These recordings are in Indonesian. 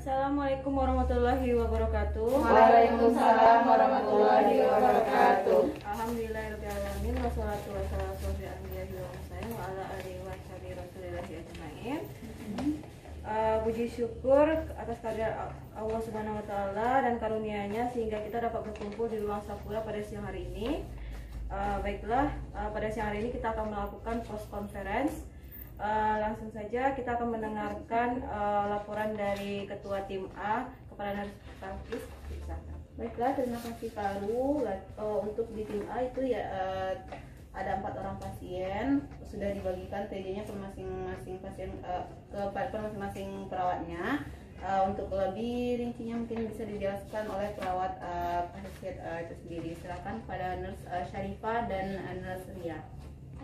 Assalamualaikum warahmatullahi wabarakatuh. Waalaikumsalam warahmatullahi wabarakatuh. Alhamdulillahirobbilalamin wassalatu wassalamu ala anbiya'i wal mursalin wa ala alihi wa sahbihi rasulillahi ajmain. Puji syukur atas kehadirat Allah Subhanahu wa taala dan karunia-Nya sehingga kita dapat berkumpul di ruang Sapura pada siang hari ini. Pada siang hari ini kita akan melakukan post conference. Langsung saja kita akan mendengarkan laporan dari Ketua Tim A kepada Nurse Tafis. Baiklah, terima kasih Paru. Untuk di Tim A itu ya ada 4 orang pasien, sudah dibagikan TJ-nya per masing-masing pasien per masing-masing perawatnya. Untuk lebih rincinya mungkin bisa dijelaskan oleh perawat pasien itu sendiri. Silakan pada Nurse Syarifah dan Nurse Ria.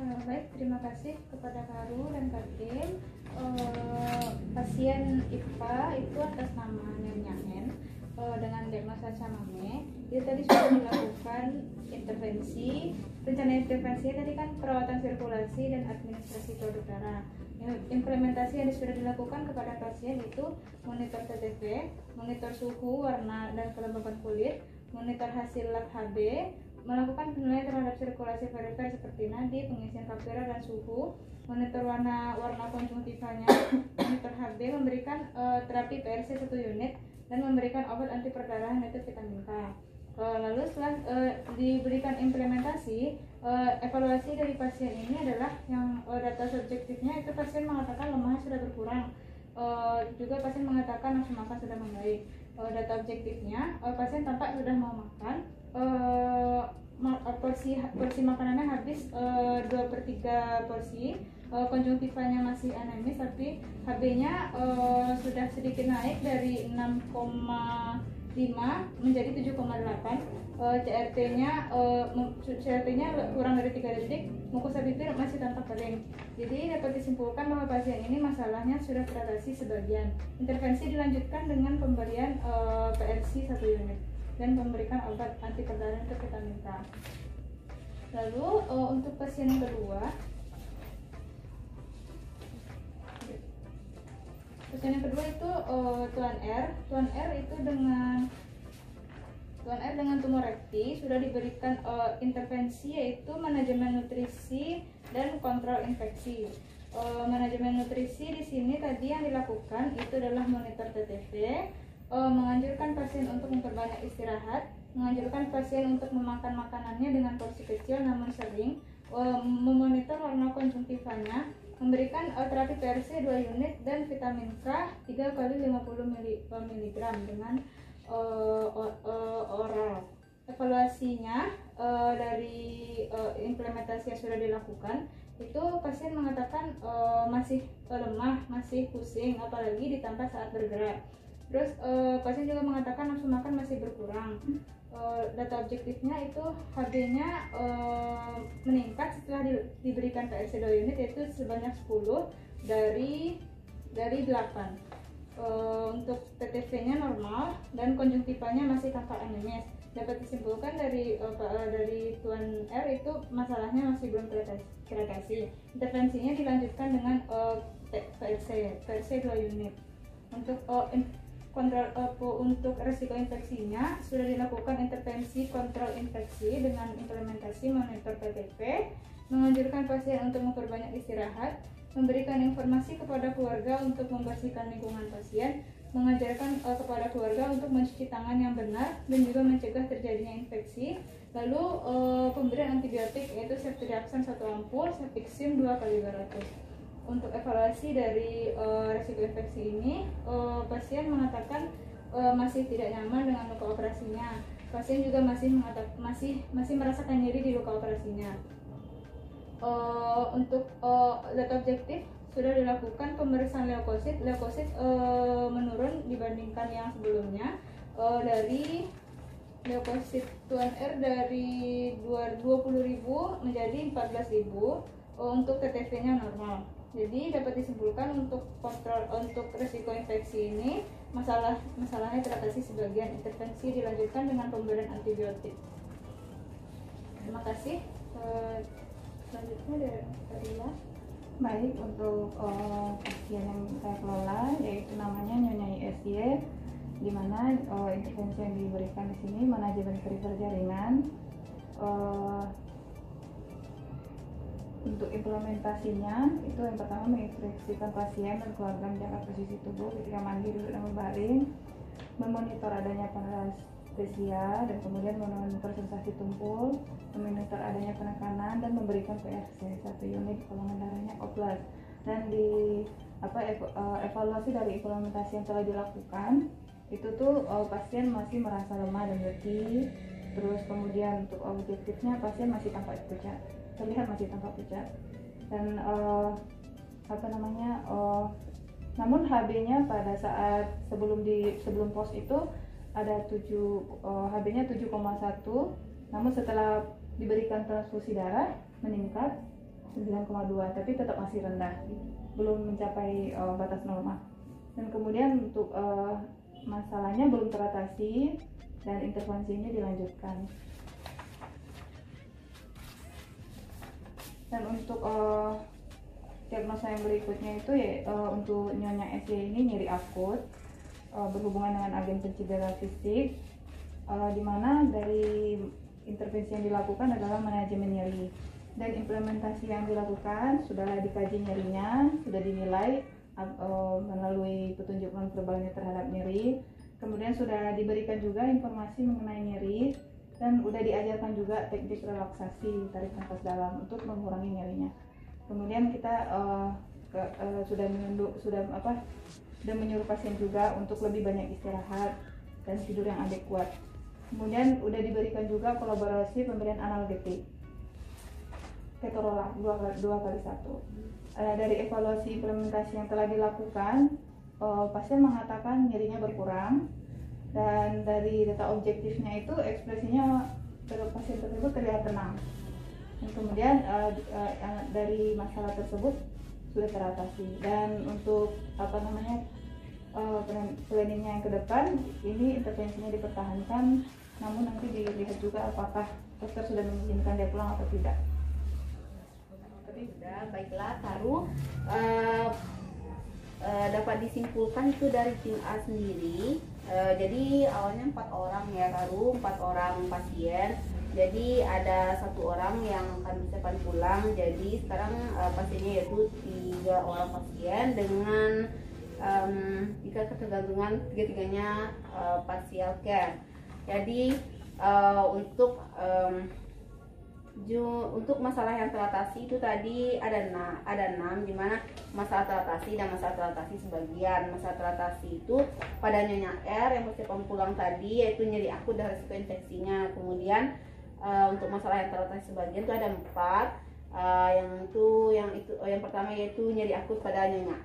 Baik, terima kasih kepada Karu dan Kadin. Pasien IPA itu atas nama Nyonya N dengan diagnosa camame. Dia tadi sudah dilakukan intervensi. Rencana intervensi tadi kan perawatan sirkulasi dan administrasi produk darah. Implementasi yang sudah dilakukan kepada pasien itu monitor TTV, monitor suhu, warna dan kelembaban kulit, monitor hasil lab HB, melakukan penilaian terhadap sirkulasi perifer seperti nadi, pengisian kapira dan suhu, monitor warna konjungtivanya, monitor HB, memberikan terapi PRC 1 unit dan memberikan obat anti perdarahan yaitu vitamin K. Lalu setelah diberikan implementasi, evaluasi dari pasien ini adalah yang data subjektifnya itu pasien mengatakan lemahnya sudah berkurang, juga pasien mengatakan nafsu makan sudah membaik. Data objektifnya pasien tampak sudah mau makan, porsi makanannya habis 2/3 porsi, konjungtivanya masih anemis tapi HB-nya sudah sedikit naik dari 6,5 menjadi 7,8. CRT-nya kurang dari 3 detik, mukosa bibir masih tampak kering. Jadi dapat disimpulkan bahwa pasien ini masalahnya sudah teratasi sebagian. Intervensi dilanjutkan dengan pemberian PRC 1 unit dan memberikan obat anti perdarahan ke vitamin K. Lalu untuk pasien yang kedua, itu Tuan R itu dengan tumor rekti sudah diberikan intervensi yaitu manajemen nutrisi dan kontrol infeksi. Manajemen nutrisi di sini tadi yang dilakukan itu adalah monitor TTV, menganjurkan pasien untuk memperbanyak istirahat, menganjurkan pasien untuk memakan makanannya dengan porsi kecil namun sering, memonitor warna konjungtivanya, memberikan terapi PRC 2 unit dan vitamin K 3 kali 50 mg dengan oral. Evaluasinya dari implementasi yang sudah dilakukan itu pasien mengatakan masih lemah, masih pusing, apalagi ditambah saat bergerak. Terus pasien juga mengatakan nafsu makan masih berkurang. Data objektifnya itu HB-nya meningkat setelah diberikan PRC 2 unit yaitu sebanyak 10 dari 8. Untuk TTV-nya normal dan konjungtivanya masih tampak anemis. Dapat disimpulkan dari Tuan R itu masalahnya masih belum teratasi. Intervensinya dilanjutkan dengan PRC 2 unit. Untuk resiko infeksinya sudah dilakukan intervensi kontrol infeksi dengan implementasi monitor PTV, menganjurkan pasien untuk memperbanyak istirahat, memberikan informasi kepada keluarga untuk membersihkan lingkungan pasien, mengajarkan kepada keluarga untuk mencuci tangan yang benar dan juga mencegah terjadinya infeksi. Lalu pemberian antibiotik yaitu ceftriaxone 1 ampul, cefixim 2 kali 200. Untuk evaluasi dari resiko infeksi ini, pasien mengatakan masih tidak nyaman dengan luka operasinya. Pasien juga masih merasakan nyeri di luka operasinya. Untuk data objektif sudah dilakukan pemeriksaan leukosit menurun dibandingkan yang sebelumnya. Dari leukosit Tuan R dari 20.000 menjadi 14.000. Untuk TTV-nya normal. Jadi dapat disimpulkan untuk resiko infeksi ini masalahnya teratasi sebagian. Intervensi dilanjutkan dengan pemberian antibiotik. Terima kasih. Selanjutnya dari Baik, untuk pasien yang saya kelola yaitu namanya Nyonya ISY, di mana intervensi yang diberikan di sini manajemen perifer jaringan. Untuk implementasinya itu yang pertama menginstruksikan pasien dan keluarga menjaga posisi tubuh ketika mandi, duduk dan berbaring, memonitor adanya parestesia dan kemudian memonitor sensasi tumpul, memonitor adanya penekanan dan memberikan PRC 1 unit golongan darahnya O+. Dan di evaluasi dari implementasi yang telah dilakukan itu tuh pasien masih merasa lemah dan letih. Terus kemudian untuk objektifnya pasien masih tampak pucat, terlihat masih tampak pucat, dan namun HB-nya pada saat sebelum pos itu ada HB-nya 7,1, namun setelah diberikan transfusi darah meningkat 9,2, tapi tetap masih rendah, belum mencapai batas normal. Dan kemudian untuk masalahnya belum teratasi dan intervensinya dilanjutkan. Dan untuk diagnosa yang berikutnya itu untuk Nyonya SY ini nyeri akut berhubungan dengan agen pencedera fisik, di mana dari intervensi yang dilakukan adalah manajemen nyeri, dan implementasi yang dilakukan sudah dikaji nyerinya, sudah dinilai melalui petunjuk nonverbalnya terhadap nyeri. Kemudian sudah diberikan juga informasi mengenai nyeri dan sudah diajarkan juga teknik relaksasi tarik nafas dalam untuk mengurangi nyerinya. Kemudian kita sudah menyuruh pasien juga untuk lebih banyak istirahat dan tidur yang adekuat. Kemudian sudah diberikan juga kolaborasi pemberian analgetik ketorolac 2x1. Dari evaluasi implementasi yang telah dilakukan, pasien mengatakan nyerinya berkurang, dan dari data objektifnya itu ekspresinya pasien tersebut terlihat tenang. Dan kemudian dari masalah tersebut sudah teratasi. Dan untuk planningnya yang ke depan, ini intervensinya dipertahankan, namun nanti dilihat juga apakah dokter sudah mengizinkan dia pulang atau tidak. Sudah, baiklah Karu. Dapat disimpulkan itu dari tim A sendiri. Jadi awalnya 4 orang ya Karu, 4 orang pasien. Jadi ada 1 orang yang kami siapkan pulang. Jadi sekarang pasiennya yaitu 3 orang pasien dengan jika ketergantungan tiga-tiganya partial care. Jadi untuk masalah yang teratasi itu tadi ada 6, di mana masalah teratasi dan masalah teratasi sebagian. Masalah teratasi itu pada Nyonya R yang persiapan pulang tadi, yaitu nyeri akut dan resiko infeksinya. Kemudian untuk masalah yang teratasi sebagian itu ada 4. Yang pertama yaitu nyeri akut pada Nyonya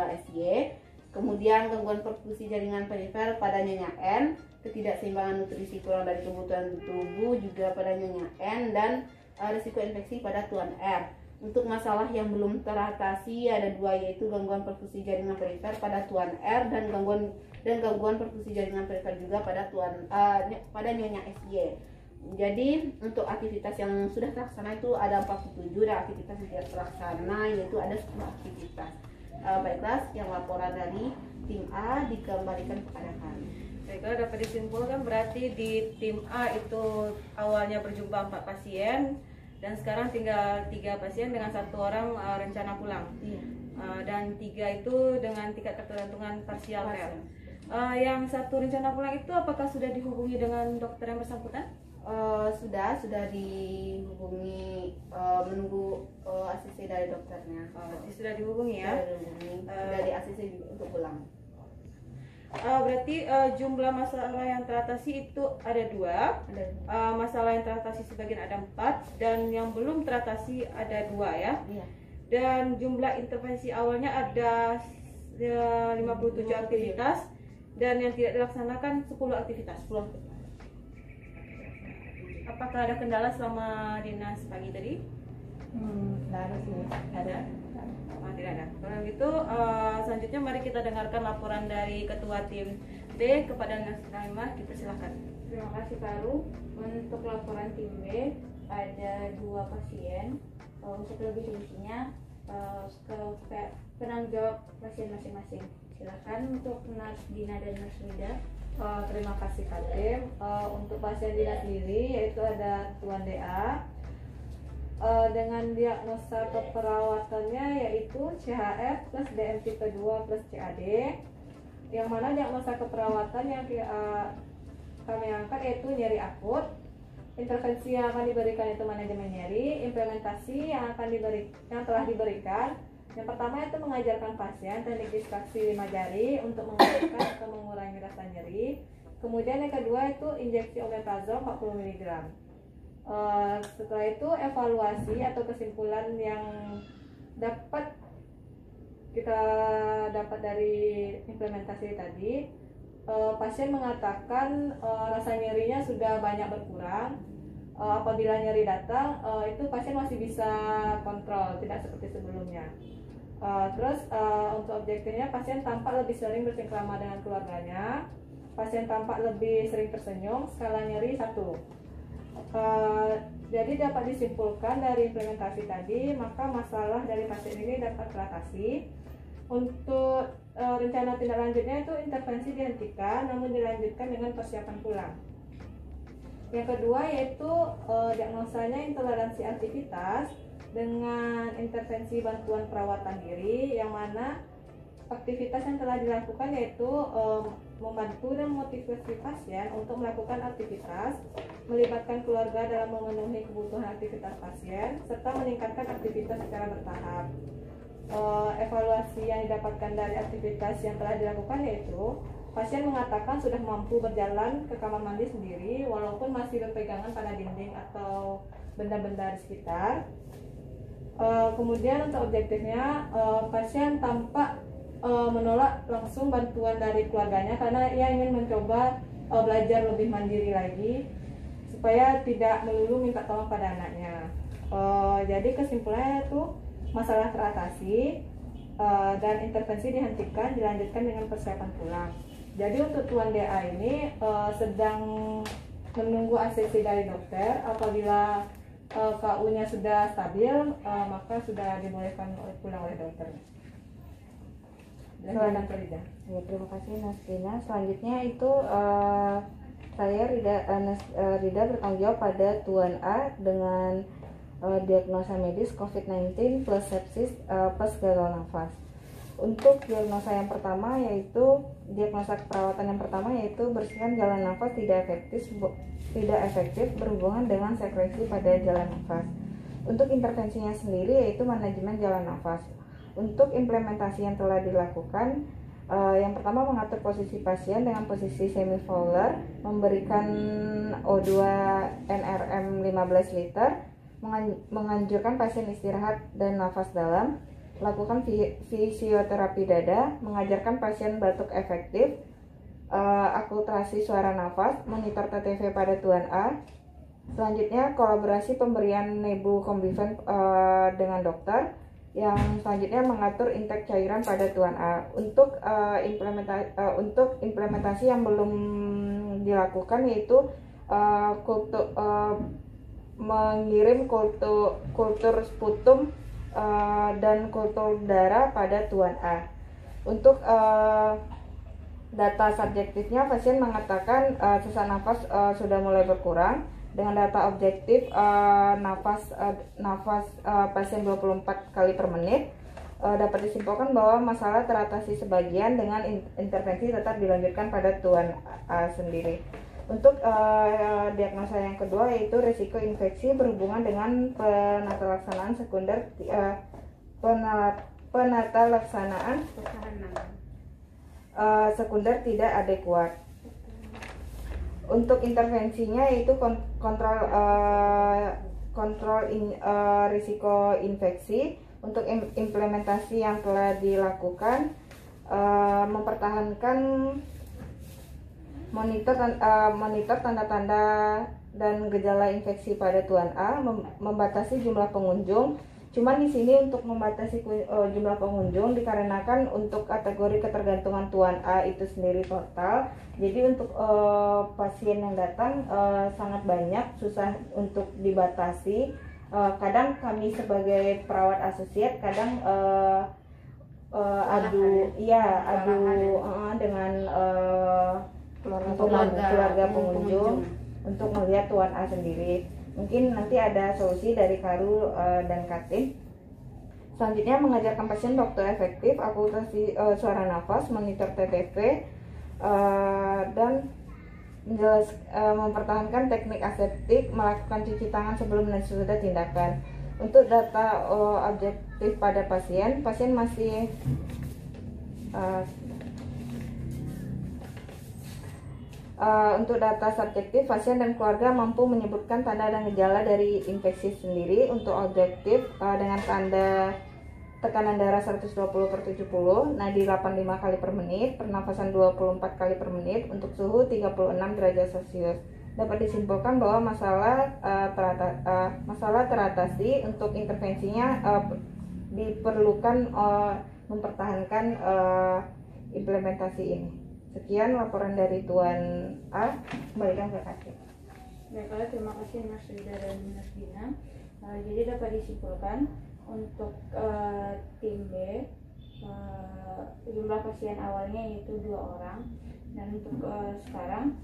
SY. Kemudian gangguan perfusi jaringan perifer pada Nyonya N, ketidakseimbangan nutrisi kurang dari kebutuhan tubuh juga pada Nyonya N, dan risiko infeksi pada Tuan R. Untuk masalah yang belum teratasi ada 2, yaitu gangguan perfusi jaringan perifer pada Tuan R dan gangguan perfusi jaringan perifer juga pada pada Nyonya SY. Jadi untuk aktivitas yang sudah terlaksana itu ada 47, dan aktivitas yang tidak terlaksana yaitu ada 10 aktivitas. Baiklah, yang laporan dari tim A dikembalikan kepada kami. Baiklah, dapat disimpulkan berarti di tim A itu awalnya berjumlah 4 pasien dan sekarang tinggal 3 pasien dengan 1 orang rencana pulang. Iya. Dan 3 itu dengan tingkat ketergantungan parsial care. Yang 1 rencana pulang itu apakah sudah dihubungi dengan dokter yang bersangkutan? Sudah dihubungi, menunggu ACC dari dokternya. Sudah dihubungi ya? Sudah dihubungi, dari ACC untuk pulang. Berarti jumlah masalah yang teratasi itu ada 2. Masalah yang teratasi sebagian ada 4 dan yang belum teratasi ada 2 ya. Iya. Dan jumlah intervensi awalnya ada 57 aktivitas dan yang tidak dilaksanakan 10 aktivitas. Apakah ada kendala selama dinas pagi tadi? Tidak ada sih. Ada? Tidak ada. Kalau gitu selanjutnya mari kita dengarkan laporan dari Ketua Tim B kepada Nas Naimah. Kita silakan. Terima kasih Karu. Untuk laporan tim B ada 2 pasien. Untuk lebih rincinya ke penanggung jawab pasien masing-masing. Silakan untuk Nurse Dina dan Nurse Lida. Terima kasih Katim. Untuk pasien Dina sendiri yaitu ada Tuan DA dengan diagnosa keperawatannya yaitu CHF plus DM tipe 2 plus CAD, yang mana diagnosa keperawatan yang kami angkat yaitu nyeri akut. Intervensi yang akan diberikan itu manajemen nyeri. Implementasi yang telah diberikan, yang pertama itu mengajarkan pasien teknik distraksi 5 jari untuk mengalihkan atau mengurangi rasa nyeri. Kemudian yang kedua itu injeksi omeprazol 40 mg. Setelah itu evaluasi atau kesimpulan yang kita dapat dari implementasi tadi, pasien mengatakan rasa nyerinya sudah banyak berkurang. Apabila nyeri datang, itu pasien masih bisa kontrol, tidak seperti sebelumnya. Terus untuk objektifnya, pasien tampak lebih sering bersengkrama dengan keluarganya, pasien tampak lebih sering tersenyum, skala nyeri 1. Jadi dapat disimpulkan dari implementasi tadi, maka masalah dari pasien ini dapat teratasi. Untuk rencana tindak lanjutnya itu intervensi dihentikan, namun dilanjutkan dengan persiapan pulang. Yang kedua yaitu diagnosanya intoleransi aktivitas dengan intervensi bantuan perawatan diri, yang mana aktivitas yang telah dilakukan yaitu membantu dan memotivasi pasien untuk melakukan aktivitas, melibatkan keluarga dalam memenuhi kebutuhan aktivitas pasien, serta meningkatkan aktivitas secara bertahap. Evaluasi yang didapatkan dari aktivitas yang telah dilakukan yaitu pasien mengatakan sudah mampu berjalan ke kamar mandi sendiri walaupun masih berpegangan pada dinding atau benda-benda di sekitar. Kemudian untuk objektifnya, pasien tampak menolak langsung bantuan dari keluarganya karena ia ingin mencoba belajar lebih mandiri lagi supaya tidak melulu minta tolong pada anaknya. Jadi kesimpulannya itu masalah teratasi dan intervensi dihentikan, dilanjutkan dengan persiapan pulang. Jadi untuk Tuan DA ini sedang menunggu ACC dari dokter. Apabila KU-nya sudah stabil, maka sudah dibolehkan pulang oleh dokter. Silakan Rida. Ya, terima kasih Nasrina. Selanjutnya itu saya Rida bertanggung jawab pada Tuan A dengan diagnosa medis COVID-19 plus sepsis plus gagal nafas. Untuk diagnosa yang pertama yaitu diagnosa keperawatan yang pertama yaitu bersihkan jalan nafas tidak efektif berhubungan dengan sekresi pada jalan nafas. Untuk intervensinya sendiri yaitu manajemen jalan nafas. Untuk implementasi yang telah dilakukan, yang pertama mengatur posisi pasien dengan posisi semi-fowler, memberikan O2 NRM 15 liter, menganjurkan pasien istirahat dan nafas dalam, lakukan fisioterapi dada, mengajarkan pasien batuk efektif, akulturasi suara nafas, monitor TTV pada Tuan A. Selanjutnya kolaborasi pemberian nebu kombifen dengan dokter. Yang selanjutnya mengatur intake cairan pada Tuan A. Untuk implementasi yang belum dilakukan yaitu mengirim kultur sputum dan kultur darah pada Tuan A. Untuk data subjektifnya, pasien mengatakan sesak nafas sudah mulai berkurang. Dengan data objektif nafas pasien 24 kali per menit, dapat disimpulkan bahwa masalah teratasi sebagian dengan intervensi tetap dilanjutkan pada Tuan A sendiri. Untuk diagnosa yang kedua yaitu risiko infeksi berhubungan dengan penatalaksanaan sekunder sekunder tidak adekuat. Untuk intervensinya yaitu risiko infeksi. Untuk implementasi yang telah dilakukan, mempertahankan monitor tanda-tanda dan gejala infeksi pada Tuan A, membatasi jumlah pengunjung. Cuman di sini untuk membatasi jumlah pengunjung dikarenakan untuk kategori ketergantungan Tuan A itu sendiri total. Jadi untuk pasien yang datang sangat banyak, susah untuk dibatasi. kadang kami sebagai perawat asosiat kadang adu dengan keluarga pengunjung untuk melihat Tuan A sendiri. Mungkin nanti ada solusi dari Karu dan Katin. Selanjutnya mengajarkan pasien waktu efektif, akulturasi suara nafas, monitor TTV, dan mempertahankan teknik aseptik, melakukan cuci tangan sebelum dan sesudah tindakan. Untuk data objektif pada pasien masih untuk data subjektif, pasien dan keluarga mampu menyebutkan tanda dan gejala dari infeksi sendiri. Untuk objektif dengan tanda tekanan darah 120/70, nadi 85 kali per menit, pernafasan 24 kali per menit, untuk suhu 36 derajat Celcius. Dapat disimpulkan bahwa masalah teratasi. Untuk intervensinya diperlukan mempertahankan implementasi ini. Sekian laporan dari Tuan A. Kembalikan ke Kak. Baiklah, terima kasih Mas Rida dan Mas Gina. Jadi dapat disimpulkan untuk tim B jumlah pasien awalnya yaitu 2 orang, dan untuk sekarang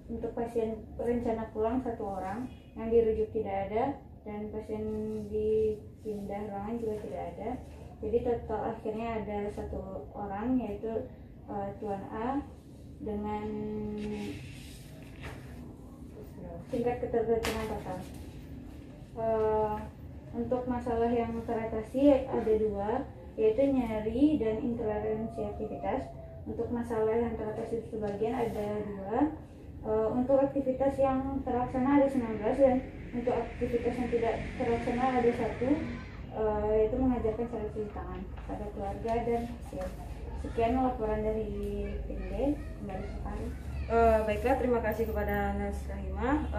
untuk pasien rencana pulang 1 orang, yang dirujuk tidak ada, dan pasien dipindah ruangan juga tidak ada. Jadi total akhirnya ada 1 orang yaitu Tuan A dengan tingkat ketergantungan total. Untuk masalah yang teratasi ada 2, yaitu nyeri dan intoleransi aktivitas. Untuk masalah yang teratasi sebagian ada 2. Untuk aktivitas yang terlaksana ada 19, dan untuk aktivitas yang tidak terlaksana ada 1, yaitu mengajarkan cara cuci tangan pada keluarga dan pasien. Sekian laporan dari tim D. Kembali sekali. Baiklah, terima kasih kepada Nas Rahimah.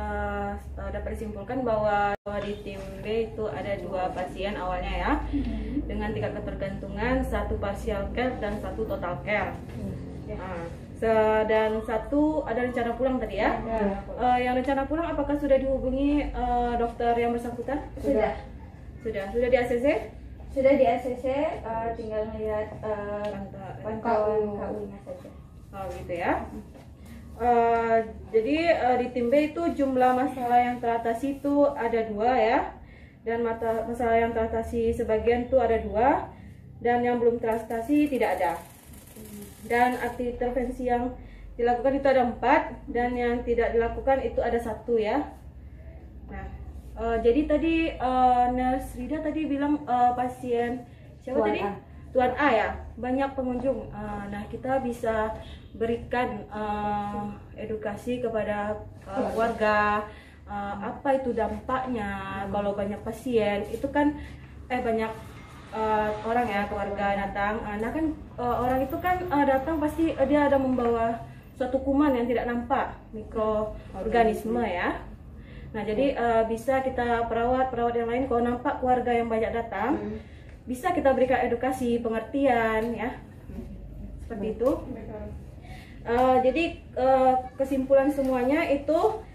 Dapat disimpulkan bahwa di tim B itu ada 2 pasien awalnya ya, dengan tingkat ketergantungan, 1 partial care dan 1 total care. Dan 1 ada rencana pulang tadi ya. Yang rencana pulang apakah sudah dihubungi dokter yang bersangkutan? Sudah Sudah di ACC? Sudah di ACC, tinggal melihat pantauan KU-nya saja. Oh gitu ya. Jadi di tim B itu jumlah masalah yang teratasi itu ada 2 ya, dan masalah yang teratasi sebagian itu ada 2, dan yang belum teratasi tidak ada. Dan arti intervensi yang dilakukan itu ada 4, dan yang tidak dilakukan itu ada 1 ya. Nah, jadi tadi Nurse Rida tadi bilang pasien siapa Tuan tadi? A. Tuan A ya, banyak pengunjung. Nah, kita bisa berikan edukasi kepada warga apa itu dampaknya kalau banyak pasien. Itu kan banyak orang ya, keluarga datang. Nah kan orang itu kan datang pasti dia ada membawa suatu kuman yang tidak nampak, mikroorganisme ya. Nah jadi bisa kita perawat yang lain kalau nampak keluarga yang banyak datang, bisa kita berikan edukasi, pengertian ya, seperti itu. Jadi kesimpulan semuanya itu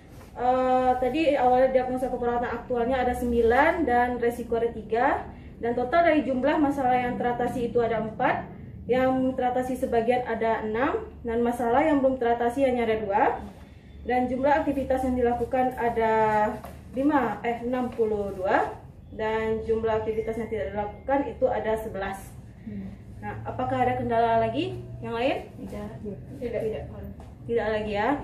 tadi awalnya diagnosa keperawatan aktualnya ada 9 dan resiko ada 3, dan total dari jumlah masalah yang teratasi itu ada 4, yang teratasi sebagian ada 6, dan masalah yang belum teratasi hanya ada 2, dan jumlah aktivitas yang dilakukan ada 62, dan jumlah aktivitas yang tidak dilakukan itu ada 11. Nah, apakah ada kendala lagi yang lain? Tidak lagi ya.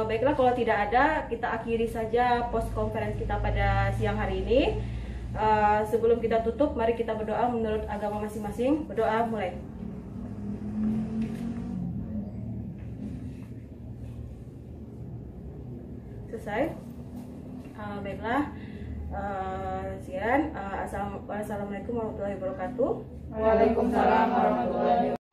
Baiklah, kalau tidak ada, kita akhiri saja post conference kita pada siang hari ini. Sebelum kita tutup, mari kita berdoa menurut agama masing-masing. Berdoa mulai. Selesai. Baiklah. Sekian. Assalamualaikum warahmatullahi wabarakatuh. Waalaikumsalam warahmatullahi wabarakatuh.